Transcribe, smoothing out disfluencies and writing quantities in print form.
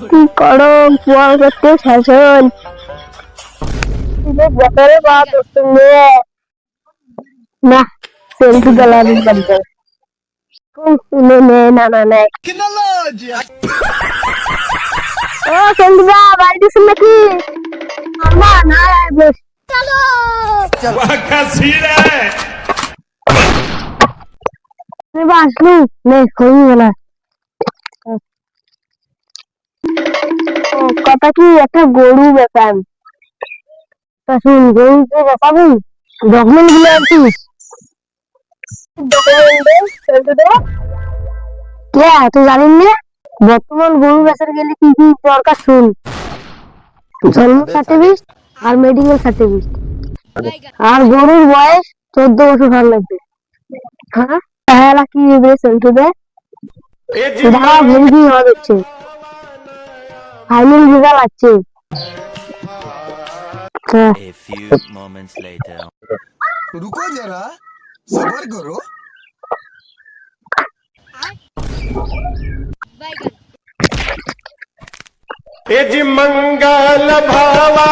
কি করো বল করতে শাসন ব্যাপারে বাত তুমি না সেলফি গ্যালারি বন্ধ না না না ও সন্দীপা বাড়িতে শুন নাকি না না বেশ চলো আসলু নে কই না কথা কি একটা গরু বেচান তা শুন গরু যে বেচাবো ডকুমেন্ট গুলো আনছিস তুই জানিস না বর্তমান গরু বেচার গেলে কি কি দরকার শুন জন্ম সার্টিফিকেট আর মেডিকেল সার্টিফিকেট আর গরুর বয়স 14 বছর হওয়ার লাগবে হ্যাঁ তাহলে কি হবে সেন্টু দে দাঁড়া ভেঙ্গি হচ্ছে ফাইনাল রেজাল্ট আছে A few moments later. रुको जरा सबर करो मंगल भावा